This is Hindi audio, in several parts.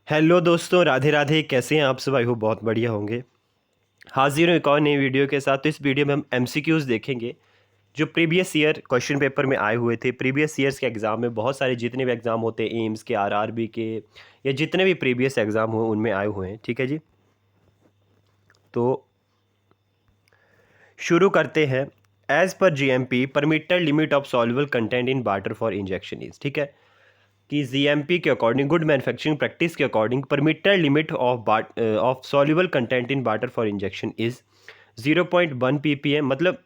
हेलो दोस्तों, राधे राधे। कैसे हैं आप सब? आई होप बहुत बढ़िया होंगे। हाजिर हूँ एक और नई वीडियो के साथ। तो इस वीडियो में हम एमसीक्यूज़ देखेंगे जो प्रीवियस ईयर क्वेश्चन पेपर में आए हुए थे। प्रीवियस ईयर्स के एग्ज़ाम में बहुत सारे जितने भी एग्ज़ाम होते हैं, एम्स के, आरआरबी के, या जितने भी प्रीवियस एग्ज़ाम हुए उनमें आए हुए हैं। ठीक है जी, तो शुरू करते हैं। As per GMP permitted limit of soluble content in water for injection is. ठीक है कि जीएमपी के अकॉर्डिंग, गुड मैन्युफैक्चरिंग प्रैक्टिस के according, permitted limit of soluble content in water for injection is 0.1 ppm। मतलब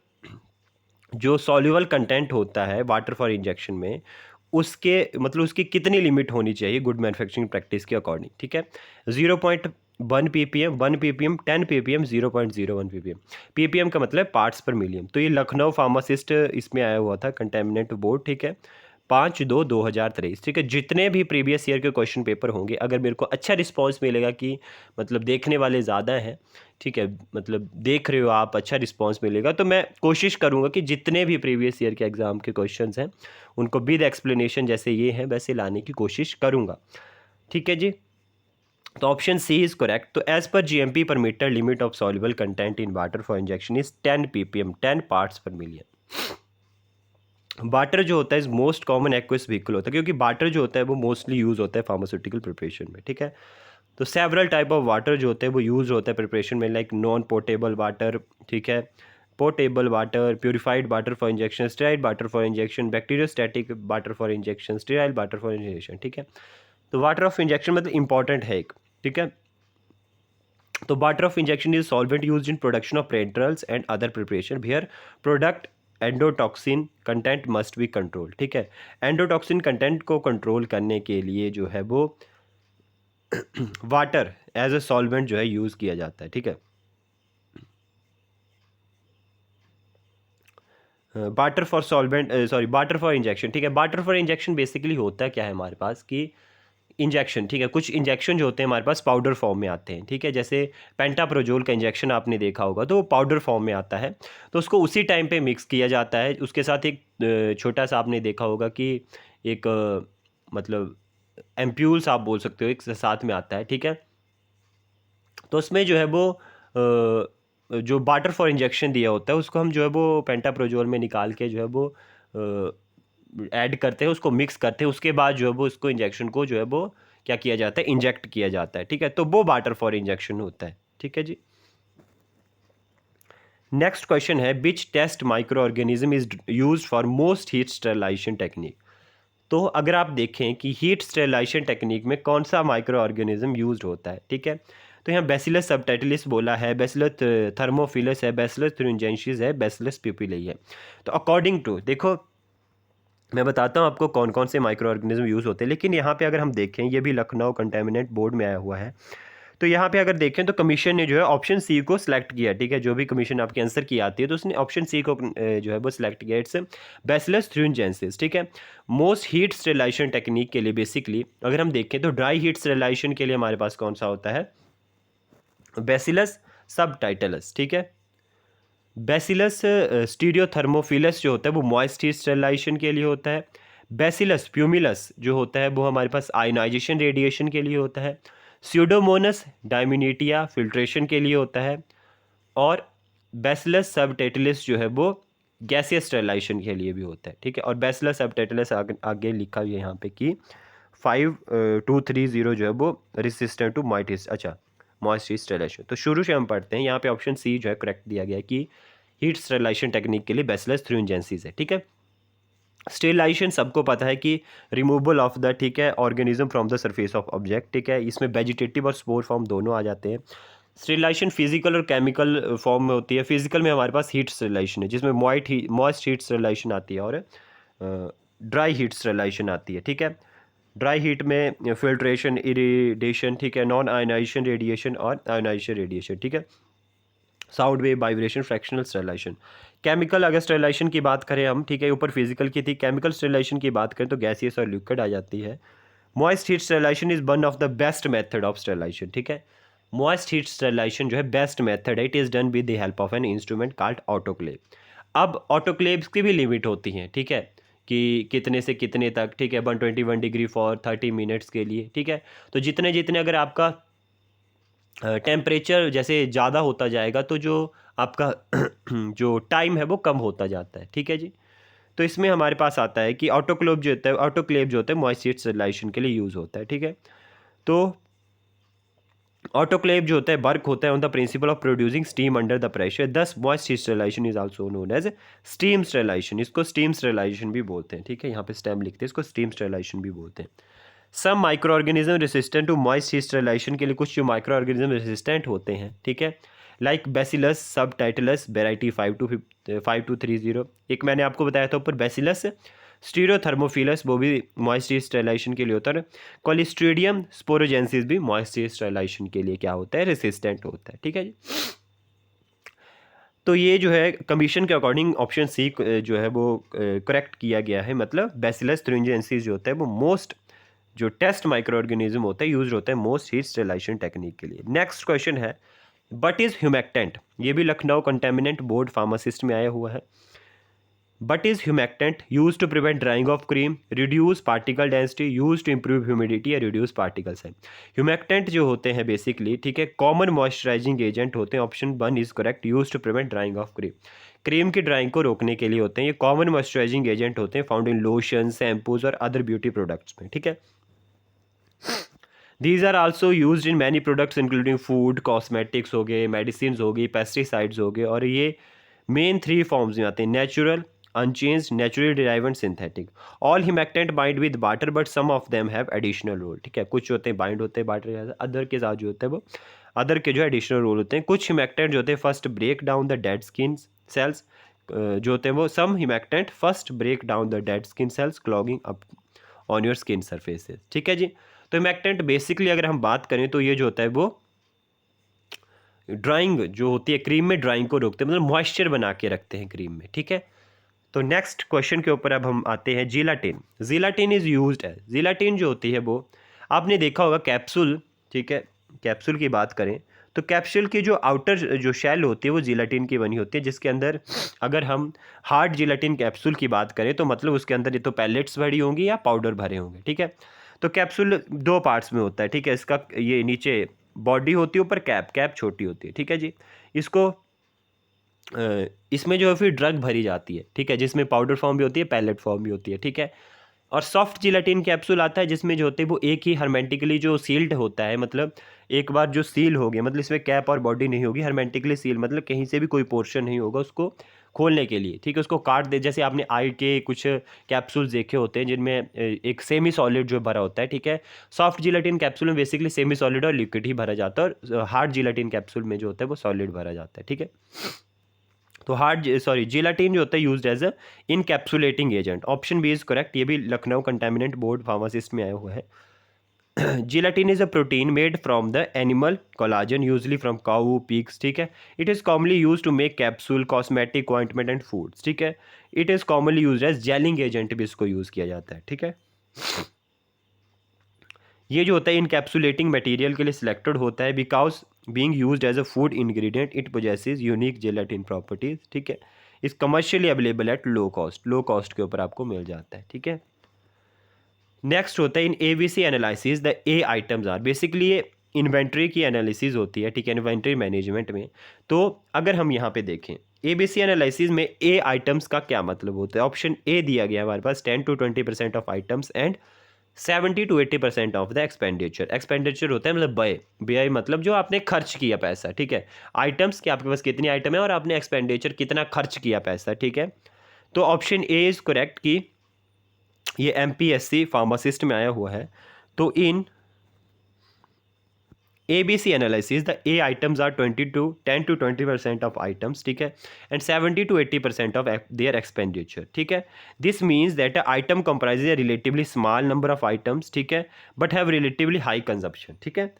जो सॉल्युबल कंटेंट होता है वाटर फॉर इंजेक्शन में, उसके मतलब उसकी कितनी लिमिट होनी चाहिए गुड मैन्युफैक्चरिंग प्रैक्टिस के अकॉर्डिंग। ठीक है, 0.1 ppm, 1 ppm, 10 ppm, 0.01 ppm। ppm का मतलब पार्ट्स पर मिलियन। तो ये लखनऊ फार्मासिस्ट इसमें आया हुआ था, कंटेमिनेंट बोर्ड। ठीक है, 5/2/2023। ठीक है, जितने भी प्रीवियस ईयर के क्वेश्चन पेपर होंगे, अगर मेरे को अच्छा रिस्पांस मिलेगा कि मतलब देखने वाले ज़्यादा हैं, ठीक है, मतलब देख रहे हो आप, अच्छा रिस्पांस मिलेगा, तो मैं कोशिश करूंगा कि जितने भी प्रीवियस ईयर के एग्ज़ाम के क्वेश्चंस हैं उनको विद एक्सप्लेनेशन जैसे ये हैं वैसे लाने की कोशिश करूंगा। ठीक है जी, तो ऑप्शन सी इज़ करेक्ट। तो as per GMP permitted limit of soluble content in water for injection is 10 ppm, 10 parts per million. Water जो होता है is most common aqueous vehicle होता है, क्योंकि वाटर जो होता है वो मोस्टली यूज़ होता है फार्मास्यूटिकल प्रिपरेशन में। ठीक है, तो सेवरल टाइप ऑफ वाटर जो होते हैं वो यूज़ होता है प्रिपरेशन में, लाइक नॉन पोर्टेबल वाटर, ठीक है, portable water, purified water for injection, sterile water for injection, bacteriostatic water for injection, sterile water for injection. ठीक है, तो वाटर ऑफ इंजेक्शन मतलब इंपॉर्टेंट है एक। ठीक है, तो water of injection is solvent used in production of parenterals and other preparation where product endotoxin content must be control. ठीक है, एंडोटॉक्सिन कंटेंट को कंट्रोल करने के लिए जो है वो वाटर एज अ सॉल्वेंट जो है यूज़ किया जाता है। ठीक है, water for solvent, sorry, water for injection. ठीक है, वाटर फॉर इंजेक्शन बेसिकली होता है क्या है हमारे पास कि इंजेक्शन, ठीक है, कुछ इंजेक्शन जो होते हैं हमारे पास पाउडर फॉर्म में आते हैं। ठीक है, जैसे पेंटाप्रोजोल का इंजेक्शन आपने देखा होगा, तो वो पाउडर फॉर्म में आता है, तो उसको उसी टाइम पे मिक्स किया जाता है। उसके साथ एक छोटा सा आपने देखा होगा कि एक मतलब एम्प्यूल्स आप बोल सकते हो, एक साथ में आता है। ठीक है, तो उसमें जो है वो जो वाटर फॉर इंजेक्शन दिया होता है उसको हम जो है वो पेंटाप्रोजोल में निकाल के जो है वो ऐड करते हैं, उसको मिक्स करते हैं, उसके बाद जो है वो उसको इंजेक्शन को जो है वो क्या किया जाता है, इंजेक्ट किया जाता है। ठीक है, तो वो वाटर फॉर इंजेक्शन होता है। ठीक है जी, नेक्स्ट क्वेश्चन है which test micro organism is use for most heat sterilization technique. तो अगर आप देखें कि हीट स्टेरिलाइजेशन टेक्निक में कौन सा माइक्रो ऑर्गेनिज्म यूज्ड होता है। ठीक है, तो यहाँ बैसिलस सबटाइटिलिस बोला है, बैसिलस थर्मोफिलस है, बैसिलस थ्रिंजेंसिस है, बैसिलस प्यूपिलई है। तो अकॉर्डिंग टू, देखो मैं बताता हूँ आपको कौन कौन से माइक्रो ऑर्गेनिज्म यूज़ होते हैं। लेकिन यहाँ पे अगर हम देखें, ये भी लखनऊ कंटेमिनेंट बोर्ड में आया हुआ है, तो यहाँ पे अगर देखें तो कमीशन ने जो है ऑप्शन सी को सिलेक्ट किया। ठीक है, जो भी कमीशन आपके आंसर की आती है तो उसने ऑप्शन सी को जो है वो सिलेक्ट किया, इट्स बैसिलस थ्रिंजेंसिस। ठीक है, मोस्ट हीट स्टेरिलाइजेशन टेक्निक के लिए बेसिकली अगर हम देखें तो ड्राई हीट स्टेरिलाइजेशन के लिए हमारे पास कौन सा होता है, बैसिलस सबटाइटलस। ठीक है, बैसिलस स्टीरियोथर्मोफिलस जो होता है वो मॉइस्ट हीट स्टेरिलाइजेशन के लिए होता है। बैसिलस प्यूमिलस जो होता है वो हमारे पास आयनाइजेशन रेडिएशन के लिए होता है। स्यूडोमोनस डायमिनिटिया फिल्ट्रेशन के लिए होता है। और बैसिलस सबटाइटलिस जो है वो गैसियस स्टेरिलाइजेशन के लिए भी होता है। ठीक है, और बैसिलस सबटाइटलिस आगे लिखा हुआ है यहाँ पे कि 5230 जो है वो रेसिस्टेंट टू माइटिस, अच्छा, मॉइस्ट हीट स्टेरिलाइजेशन। तो शुरू से हम पढ़ते हैं, यहाँ पे ऑप्शन सी जो है करेक्ट दिया गया है कि हीट स्टेरिलाइजेशन टेक्निक के लिए बैसिलस थ्रिंजेंसिस है। ठीक है, स्टेरिलाइजेशन सबको पता है कि रिमूवल ऑफ द, ठीक है, organism from the surface of object. ठीक है, इसमें वेजिटेटिव और स्पोर फॉर्म दोनों आ जाते हैं। स्टेरिलाइजेशन फिजिकल और केमिकल फॉर्म में होती है। फिजिकल में हमारे पास हीट स्टेरिलाइजेशन है जिसमें मॉइस्ट हीट स्टेरिलाइजेशन आती है, और ड्राई हीट स्टेरिलाइजेशन आती है। ठीक है, ड्राई हीट में फिल्ट्रेशन, इरिडेशन, ठीक है, नॉन आयनाइजेशन रेडिएशन और आयनाइजेशन रेडिएशन। ठीक है, sound wave, vibration, fractional sterilization. Chemical अगर स्टेरिलाइजेशन की बात करें हम, ठीक है, ऊपर फिजिकल की थी, केमिकल स्टेरिलाइजेशन की बात करें तो गैसियस और लिक्विड आ जाती है। Moist heat sterilization is one of the best method of sterilization. ठीक है, मॉइस्ट हीट स्टेरिलाइजेशन जो है बेस्ट मेथड है। It is done with the help of an instrument called autoclave. अब ऑटोक्लेव्स की भी लिमिट होती हैं। ठीक है, कि कितने से कितने तक, ठीक है, 121 डिग्री फॉर 30 मिनट्स के लिए, ठीक है। तो जितने जितने अगर आपका टेम्परेचर जैसे ज़्यादा होता जाएगा तो जो आपका जो टाइम है वो कम होता जाता है, ठीक है जी। तो इसमें हमारे पास आता है कि ऑटोक्लेव जो होता है मॉइस्ट हीट स्टरलाइजेशन के लिए यूज़ होता है, ठीक है। तो ऑटोक्लेव जो होता है वर्क होता है on the principle of producing steam under the pressure, thus moist heat sterilization is also known as steam sterilization. इसको स्टीम स्टरलाइजेशन भी बोलते हैं, ठीक है, यहाँ पे स्टेम लिखते हैं, इसको स्टीम स्टरलाइजेशन भी बोलते हैं। Some micro organism resistant to moist heat sterilization के लिए कुछ जो माइक्रो ऑर्गेनिज्म रेसिस्टेंट होते हैं, ठीक है, लाइक बेसिलस सबटाइटलस वेराइटी 5230। एक मैंने आपको बताया था ऊपर बेसिलस स्टीरोथर्मोफिलस, वो भी मॉइस्ट हीट स्टरलाइजेशन के लिए होता है। कोलिस्ट्रीडियम स्पोरोजेंसिस भी मॉइस्ट हीट स्टरलाइजेशन के लिए क्या होता है, रेसिस्टेंट होता है, ठीक है जी। तो ये जो है कमीशन के अकॉर्डिंग ऑप्शन सी जो है वो करेक्ट किया गया है, मतलब बेसिलस thuringiensis जो होता है वो मोस्ट जो टेस्ट माइक्रो ऑर्गेनिज्म होता है यूज होता है मोस्ट हीट स्टरलाइजेशन टेक्निक के लिए। नेक्स्ट क्वेश्चन है बट इज ह्यूमेक्टेंट, ये भी लखनऊ कंटेमिनेंट बोर्ड फार्मासिस्ट में आया हुआ है। But is humectant use to prevent drying of cream, reduce particle density, use to improve humidity या रिड्यूस पार्टिकल साइज। ह्यूमेक्टेंट जो होते हैं बेसिकली, ठीक है, कॉमन मॉइस्चराइजिंग एजेंट होते हैं। Option 1 is correct, use to prevent drying of cream, cream की ड्राइंग को रोकने के लिए होते हैं। ये कॉमन मॉइस्चराइजिंग एजेंट होते हैं फाउंड इन लोशन, शैम्पूज और अदर ब्यूटी प्रोडक्ट्स में, ठीक है। These are also use in many products including food, cosmetics हो गए, मेडिसिन हो गई, पेस्टिसाइड्स हो गए, और ये मेन 3 फॉर्म्स में आते हैं, natural, unchanged, naturally derive and synthetic. All humectant bind with water but some of them have additional role, ठीक है, कुछ होते हैं बाइंड होते हैं वाटर के साथ, अदर के साथ जो होते हैं वो अदर के जो एडिशनल रोल होते हैं। कुछ ह्यूमेक्टेंट जो होते हैं first break down the dead skin cells, जो होते हैं वो some humectant first break down the dead skin cells clogging up on your skin surfaces, ठीक है जी। तो ह्यूमेक्टेंट बेसिकली अगर हम बात करें तो ये जो होता है वो ड्राइंग जो होती है क्रीम में ड्राइंग को रोकते हैं, मतलब मॉइस्चर बना के रखते हैं क्रीम में, ठीक है। तो नेक्स्ट क्वेश्चन के ऊपर अब हम आते हैं gelatin. Gelatin is used as, gelatin जो होती है वो आपने देखा होगा कैप्सूल, ठीक है, कैप्सूल की बात करें तो कैप्सूल की जो आउटर जो शेल होती है वो जिलाटिन की बनी होती है, जिसके अंदर अगर हम हार्ड जिलाटिन कैप्सूल की बात करें तो मतलब उसके अंदर ये तो पैलेट्स भरी होंगी या पाउडर भरे होंगे, ठीक है। तो कैप्सूल 2 पार्ट्स में होता है, ठीक है, इसका ये नीचे बॉडी होती है, ऊपर कैप छोटी होती है, ठीक है जी। इसको इसमें जो है फिर ड्रग भरी जाती है, ठीक है, जिसमें पाउडर फॉर्म भी होती है, पैलेट फॉर्म भी होती है, ठीक है। और सॉफ्ट जिलेटिन कैप्सूल आता है जिसमें जो होते हैं वो एक ही हर्मेटिकली जो सील्ड होता है, मतलब एक बार जो सील हो गया, मतलब इसमें कैप और बॉडी नहीं होगी, हर्मेटिकली सील, मतलब कहीं से भी कोई पोर्शन नहीं होगा उसको खोलने के लिए, ठीक है, उसको काट दे। जैसे आपने आई के कुछ कैप्सूल्स देखे होते हैं जिनमें एक सेमी सॉलिड जो भरा होता है, ठीक है। सॉफ्ट जिलेटिन कैप्सूल में बेसिकली सेमी सॉलिड और लिक्विड ही भरा जाता है, और हार्ड जिलेटिन कैप्सूल में जो होता है वो सॉलिड भरा जाता है, ठीक है। तो जिलाटिन जो होता है used as a encapsulating agent. Option b is correct, ये भी लखनऊ कंटामिनेंट बोर्ड फार्मासिस्ट में आया हुआ है। Gelatin is a protein made from the animal collagen usually from cow pigs, ठीक है। It is commonly use to make capsule, cosmetic, ointment and foods, ठीक है। It is commonly use as gelling agent भी इसको यूज किया जाता है, ठीक है। ये जो होता है इनकैप्सुलेटिंग मटेरियल के लिए सिलेक्टेड होता है because being used as a food ingredient it possesses unique gelatin properties, ठीक है। Is commercially available at low cost के ऊपर आपको मिल जाता है, ठीक है। नेक्स्ट होता है in ABC analysis the A items are, basically ये इन्वेंट्री की एनालिसिस होती है, ठीक है, इन्वेंट्री मैनेजमेंट में। तो अगर हम यहाँ पे देखें एबीसी एनालिसिस में ए आइटम्स का क्या मतलब होता है, ऑप्शन ए दिया गया हमारे पास 10 to 20% of items and 70 to 80% of the expenditure. Expenditure होता है मतलब व्यय मतलब जो आपने खर्च किया पैसा, ठीक है। आइटम्स कि आपके पास कितनी आइटम है और आपने एक्सपेंडिचर कितना खर्च किया पैसा, ठीक है। तो ऑप्शन ए इज करेक्ट कि ये एमपीएससी फार्मासिस्ट में आया हुआ है। तो इन ABC analysis the A items are 10 to 20% of items, ठीक है, and 70 to 80% of their expenditure, ठीक है। This means that a item comprises a relatively small number of items, ठीक है, but have relatively high consumption, ठीक है।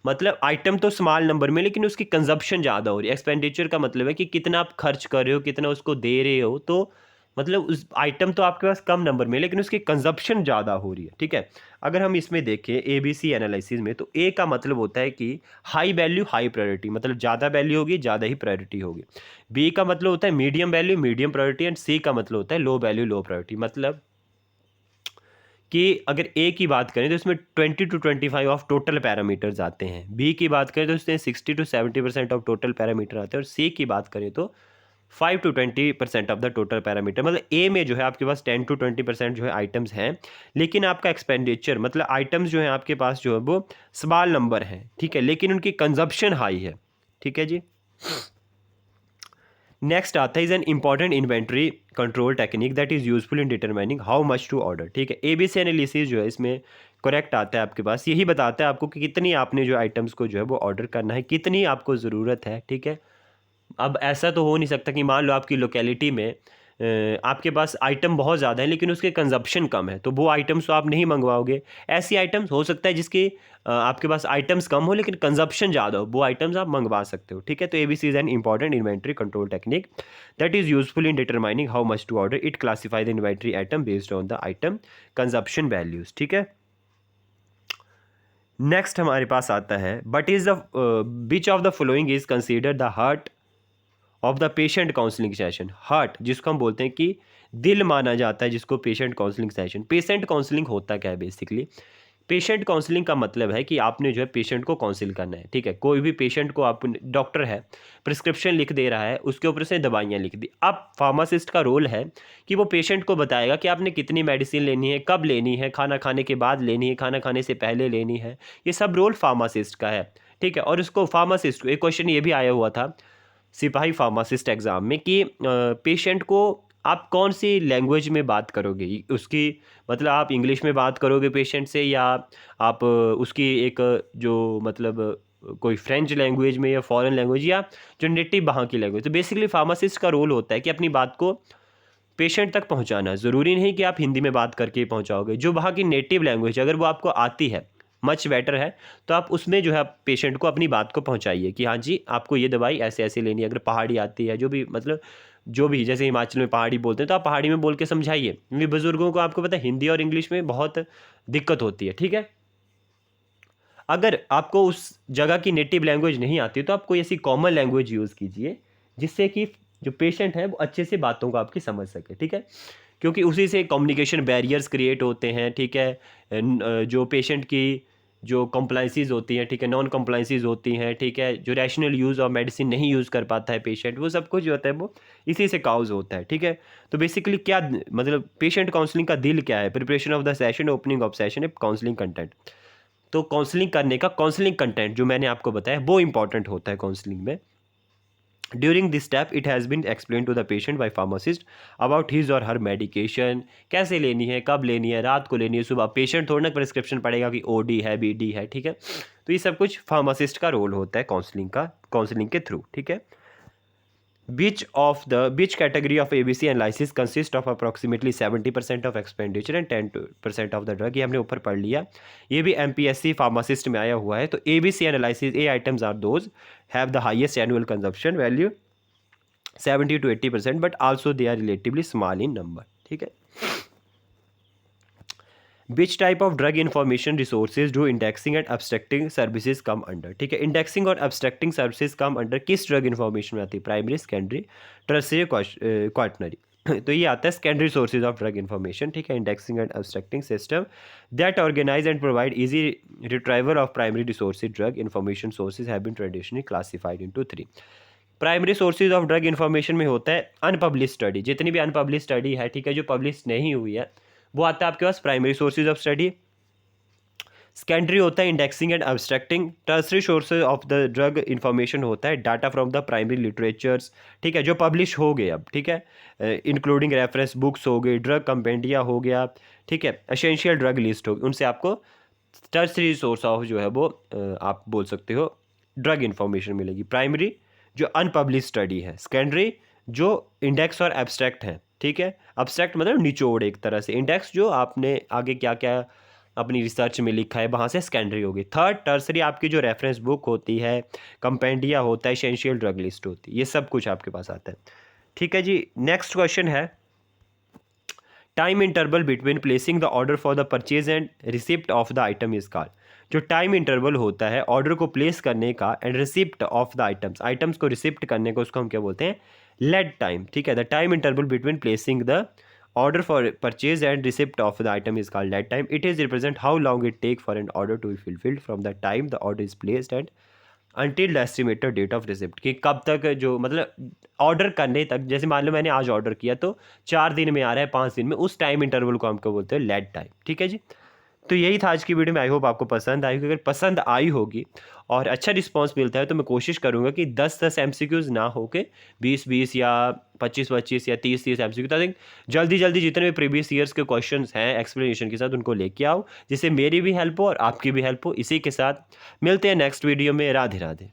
मतलब आइटम तो स्मॉल नंबर में लेकिन उसकी कंजप्शन ज़्यादा हो रही है। एक्सपेंडिचर का मतलब है कि कितना आप खर्च कर रहे हो, कितना उसको दे रहे हो, तो मतलब उस आइटम तो आपके पास कम नंबर में लेकिन उसकी कंजप्शन ज़्यादा हो रही है, ठीक है। अगर हम इसमें देखें ABC एनालिसिस में, तो ए का मतलब होता है कि हाई वैल्यू हाई प्रायोरिटी, मतलब ज़्यादा वैल्यू होगी ज़्यादा ही प्रायोरिटी होगी। बी का मतलब होता है medium value medium priority, and C का मतलब होता है लो वैल्यू लो प्रायोरिटी। मतलब कि अगर ए की बात करें तो इसमें 20 to 25 ऑफ टोटल पैरामीटर्स आते हैं, बी की बात करें तो इसमें 60 to 70% ऑफ टोटल पैरामीटर आते हैं, और सी की बात करें तो 5 to 20% of the total parameter. मतलब ए में जो है आपके पास 10 to 20% जो है आइटम्स हैं, लेकिन आपका एक्सपेंडिचर मतलब आइटम्स जो है आपके पास जो है वो स्मॉल नंबर हैं, ठीक है, लेकिन उनकी कंजप्शन हाई है, ठीक है जी। नेक्स्ट आता है is an important inventory control technique that is useful in determining how much to order, ठीक है। ABC एनालिसिस जो है इसमें करेक्ट आता है आपके पास, यही बताता है आपको कि कितनी आपने जो आइटम्स को जो है वो ऑर्डर करना है, कितनी आपको ज़रूरत है, ठीक है। अब ऐसा तो हो नहीं सकता कि मान लो आपकी लोकेलिटी में आपके पास आइटम बहुत ज़्यादा है लेकिन उसके कंजप्शन कम है, तो वो आइटम्स तो आप नहीं मंगवाओगे। ऐसी आइटम्स हो सकता है जिसकी आपके पास आइटम्स कम हो लेकिन कंजप्शन ज़्यादा हो, वो आइटम्स आप मंगवा सकते हो, ठीक है। तो ABC is an important inventory control technique that is useful in determining how much to order, it classify the inventory item based on the item consumption values, ठीक है। नेक्स्ट हमारे पास आता है but is the which of the following is consider the heart of the patient counselling session. Heart जिसको हम बोलते हैं कि दिल माना जाता है जिसको patient counselling session. Patient counselling होता क्या है बेसिकली? पेशेंट काउंसलिंग का मतलब है कि आपने जो है पेशेंट को काउंसिल करना है, ठीक है। कोई भी पेशेंट को आप, डॉक्टर है प्रिस्क्रिप्शन लिख दे रहा है, उसके ऊपर से दवाइयाँ लिख दी, अब फार्मासिस्ट का रोल है कि वो पेशेंट को बताएगा कि आपने कितनी मेडिसिन लेनी है, कब लेनी है, खाना खाने के बाद लेनी है, खाना खाने से पहले लेनी है, ये सब रोल फार्मासिस्ट का है, ठीक है। और उसको फार्मासिस्ट को एक क्वेश्चन ये भी आया हुआ था सिपाही फार्मासिस्ट एग्ज़ाम में कि पेशेंट को आप कौन सी लैंग्वेज में बात करोगे, उसकी मतलब आप इंग्लिश में बात करोगे पेशेंट से, या आप उसकी एक जो मतलब कोई फ्रेंच लैंग्वेज में या फॉरेन लैंग्वेज, या जो नेटिव वहाँ की लैंग्वेज। तो बेसिकली फार्मासिस्ट का रोल होता है कि अपनी बात को पेशेंट तक पहुँचाना। ज़रूरी नहीं कि आप हिंदी में बात करके ही पहुँचाओगे, जो वहाँ की नेटिव लैंग्वेज अगर वो आपको आती है मच बेटर है, तो आप उसमें जो है पेशेंट को अपनी बात को पहुंचाइए कि हाँ जी आपको ये दवाई ऐसे ऐसे लेनी है। अगर पहाड़ी आती है, जो भी मतलब जो भी, जैसे हिमाचल में पहाड़ी बोलते हैं तो आप पहाड़ी में बोल के समझाइए, क्योंकि बुजुर्गों को आपको पता है हिंदी और इंग्लिश में बहुत दिक्कत होती है, ठीक है। अगर आपको उस जगह की नेटिव लैंग्वेज नहीं आती तो आप कोई ऐसी कॉमन लैंग्वेज यूज़ कीजिए जिससे कि जो पेशेंट है वो अच्छे से बातों को आपकी समझ सके, ठीक है। क्योंकि उसी से कम्युनिकेशन बैरियर्स क्रिएट होते हैं, ठीक है। जो पेशेंट की जो कंप्लाइंसीज होती हैं, ठीक है, नॉन कंप्लाइंसीज होती हैं, ठीक है, जो रैशनल यूज़ ऑफ मेडिसिन नहीं यूज़ कर पाता है पेशेंट, वो सब कुछ जो होता है वो इसी से काउज होता है, ठीक है। तो बेसिकली क्या मतलब पेशेंट काउंसलिंग का दिल क्या है? Preparation of the session, opening of session, counselling content. तो काउंसलिंग करने का काउंसलिंग कंटेंट जो मैंने आपको बताया वो इंपॉर्टेंट होता है काउंसलिंग में। During this step it has been explain to the patient by pharmacist about his or her medication, कैसे लेनी है, कब लेनी है, रात को लेनी है, सुबह। पेशेंट थोड़ा ना प्रिस्क्रिप्शन पड़ेगा कि OD है BD है, ठीक है। तो ये सब कुछ फार्मासिस्ट का रोल होता है काउंसलिंग के थ्रू, ठीक है। Which category of ABC analysis consist of approximately 70% of expenditure and 10% of the drug? ये हमने ऊपर पढ़ लिया, ये भी MPSC फार्मासिस्ट में आया हुआ है। तो ABC analysis A items are those have the highest annual consumption value 70 to 80%, but also they are relatively small in number, ठीक है। Which type of drug information resources do indexing and abstracting services come under, ठीक है। इंडेक्सिंग और एब्स्ट्रैक्टिंग सर्विसेज कम अंडर किस ड्रग इन्फॉर्मेशन में आती है? Primary, secondary, tertiary, quaternary. तो ये आता है secondary sources of drug information, ठीक है। Indexing and abstracting system that organize and provide easy retrieval of primary resources drug information sources have been traditionally classified into 3। Primary sources of drug information में होता है अनपब्लिश स्टडी, जितनी भी अनपब्लिश स्टडी है, ठीक है, जो पब्लिश नहीं हुई है, वो आता है आपके पास primary sources of study. Secondary होता है indexing and abstracting. Tertiary sources of the drug information होता है data from the primary literatures, ठीक है, जो पब्लिश हो गए अब, ठीक है, इंक्लूडिंग रेफरेंस बुक्स हो गई, ड्रग कंपेंडिया हो गया, ठीक है, एसेंशियल ड्रग लिस्ट हो गई, उनसे आपको टर्सरी सोर्स ऑफ जो है वो आप बोल सकते हो ड्रग इन्फॉर्मेशन मिलेगी। प्राइमरी जो अनपब्लिश स्टडी है, सेकेंडरी जो इंडेक्स और एब्स्ट्रैक्ट है, ठीक है। एब्स्ट्रैक्ट मतलब निचोड़ एक तरह से, इंडेक्स जो आपने आगे क्या क्या अपनी रिसर्च में लिखा है वहाँ से सेकेंडरी होगी। थर्ड टर्सरी आपकी जो रेफरेंस बुक होती है, कंपेंडिया होता है, एसेंशियल ड्रग लिस्ट होती है, ये सब कुछ आपके पास आता है, ठीक है जी। नेक्स्ट क्वेश्चन है time interval between placing the order for the purchase and receipt of the item is called. जो टाइम इंटरवल होता है ऑर्डर को प्लेस करने का and receipt of the items को रिसिप्ट करने को, उसको हम क्या बोलते हैं, लेड टाइम। ठीक है, the time interval between placing the order for purchase and receipt of the item is called lead time. It is represent how long it take for an order to be fulfilled from the time the order is placed and until the estimated date of receipt। कि कब तक, जो मतलब ऑर्डर करने तक, जैसे मान लो मैंने आज ऑर्डर किया तो 4 दिन में आ रहा है, 5 दिन में, उस टाइम इंटरवल को हमको बोलते हैं लेड टाइम। ठीक है जी। तो यही था आज की वीडियो में। आई होप आपको पसंद आई होगी। अगर पसंद आई होगी और अच्छा रिस्पांस मिलता है तो मैं कोशिश करूंगा कि 10-10 एमसीक्यूज़ ना हो के 20-20 या 25-25 या 30-30 एमसीक्यू, तो जल्दी जल्दी जितने भी प्रीवियस ईयर्स के क्वेश्चंस हैं एक्सप्लेनेशन के साथ उनको लेके आओ, जिससे मेरी भी हेल्प हो और आपकी भी हेल्प हो। इसी के साथ मिलते हैं नेक्स्ट वीडियो में। राधे राधे।